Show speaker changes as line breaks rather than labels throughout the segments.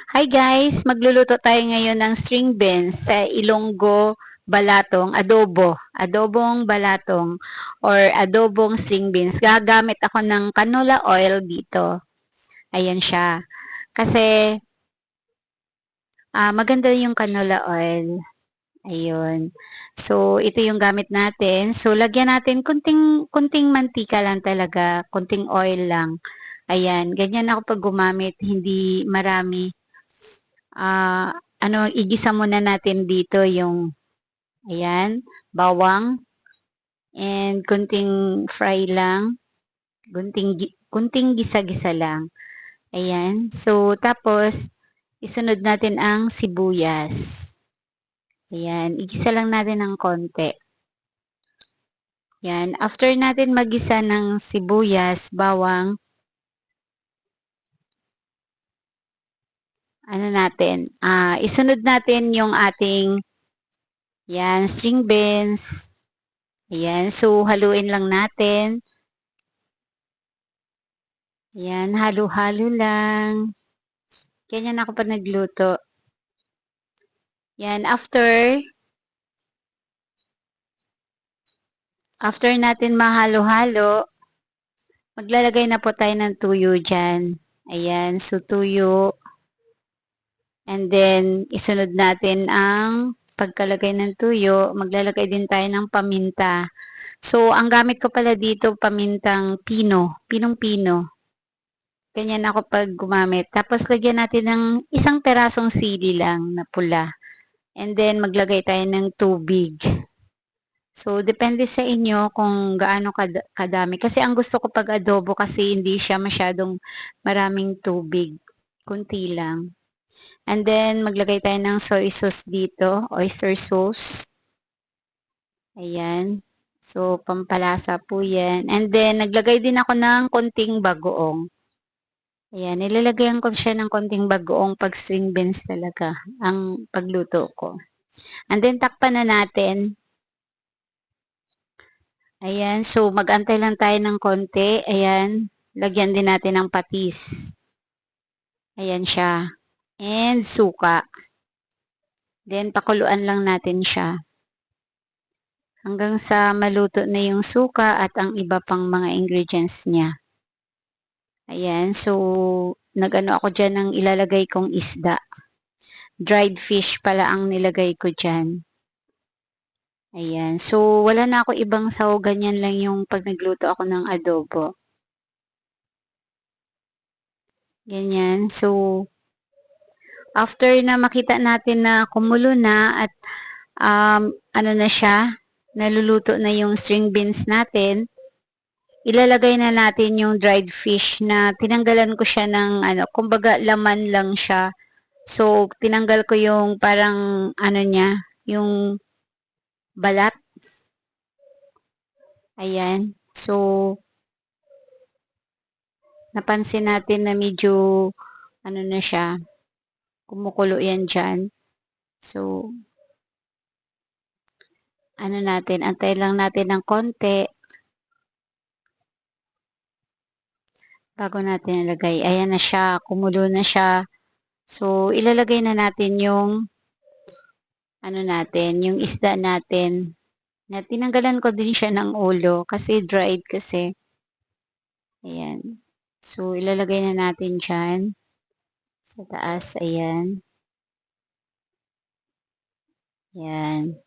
Hi guys, magluluto tayo ngayon ng string beans sa Ilonggo balatong, adobo. Adobong balatong or adobong string beans. Gagamit ako ng canola oil dito. Ayan siya. Kasi maganda yung canola oil. Ayun. So, ito yung gamit natin. So, lagyan natin kunting mantika lang talaga, kunting oil lang. Ayan, ganyan ako pag gumamit, hindi marami. Igisa muna natin dito yung, ayan, bawang, and kunting fry lang, kunting gisa-gisa lang. Ayan, so tapos, isunod natin ang sibuyas. Ayan, igisa lang natin ng konti. Ayan, after natin magisa ng sibuyas, bawang, isunod natin yung ating, yan, string beans. Ayan, so haluin lang natin. Ayan, halo-halo lang. Ganyan ako pag nagluto. Yan, after natin mahalo-halo, maglalagay na po tayo ng tuyo dyan. Ayan, so tuyo. And then, isunod natin ang pagkalagay ng tuyo, maglalagay din tayo ng paminta. So, ang gamit ko pala dito, pamintang pino, pinong-pino. Ganyan ako pag gumamit. Tapos, lagyan natin ng isang perasong sili lang na pula. And then, maglagay tayo ng tubig. So, depende sa inyo kung gaano kadami. Kasi ang gusto ko pag adobo kasi hindi siya masyadong maraming tubig. Kunti lang. And then, maglagay tayo ng soy sauce dito, oyster sauce. Ayan. So, pampalasa po yan. And then, naglagay din ako ng konting bagoong. Ayan, nilalagyan ko siya ng konting bagoong pag string beans talaga ang pagluto ko. And then, takpan na natin. Ayan, so mag-antay lang tayo ng konti. Ayan, lagyan din natin ng patis. Ayan siya. And suka. Then, pakuluan lang natin siya. Hanggang sa maluto na yung suka at ang iba pang mga ingredients niya. Ayan, so nagano ako dyan ng ilalagay kong isda. Dried fish pala ang nilagay ko dyan. Ayan, so wala na ako ibang saw, ganyan lang yung pag nagluto ako ng adobo. Ganyan, so after na makita natin na kumulo na at ano na siya, naluluto na yung string beans natin, ilalagay na natin yung dried fish na tinanggalan ko siya ng kumbaga laman lang siya. So, tinanggal ko yung parang niya, yung balat. Ayan. So, napansin natin na medyo na siya, kumukulo yan dyan. So, antay lang natin ng konti bago natin ilagay. Ayan na siya, kumulo na siya. So, ilalagay na natin yung yung isda natin. Na tinanggalan ko din siya ng ulo kasi dried kasi. Ayan. So, ilalagay na natin dyan sa taas. Ayan. Ayan.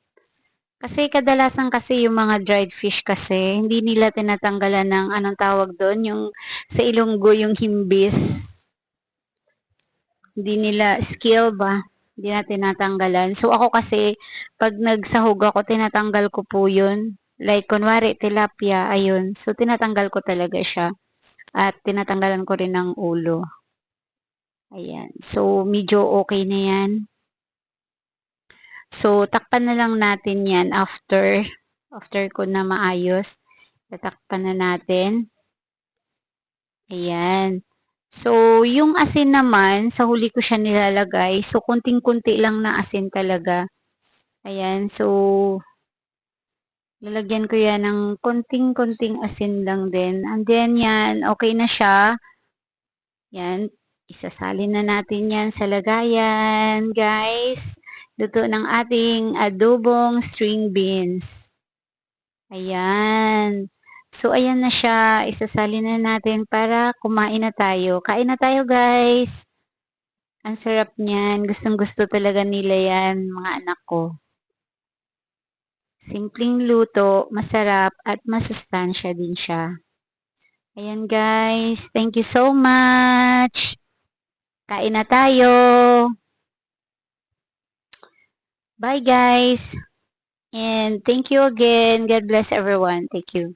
Kasi kadalasan kasi yung mga dried fish kasi, hindi nila tinatanggalan ng anong tawag doon, yung sa Ilonggo, yung himbis. Hindi nila skill ba? Hindi na tinatanggalan. So ako kasi, pag nagsahog ako, tinatanggal ko po yun. Like, kunwari, tilapia, ayun. So, tinatanggal ko talaga siya. At tinatanggalan ko rin ng ulo. Ayan. So, medyo okay na yan. So, takpan na lang natin yan after ko na maayos. Tatakpan na natin. Ayan. So, yung asin naman, sa huli ko siya nilalagay. So, kunting-kunti lang na asin talaga. Ayan. So, lalagyan ko yan ng konting-konting asin lang din. And then, yan. Okay na siya. Yan. Isasalin na natin yan sa lagayan, guys. Luto ng ating adobong string beans. Ayan. So, ayan na siya. Isasalin na natin para kumain na tayo. Kain na tayo, guys. Ang sarap niyan. Gustong-gusto talaga nila yan, mga anak ko. Simpleng luto, masarap, at masustansya din siya. Ayan, guys. Thank you so much. Kain na tayo. Bye, guys. And thank you again. God bless everyone. Thank you.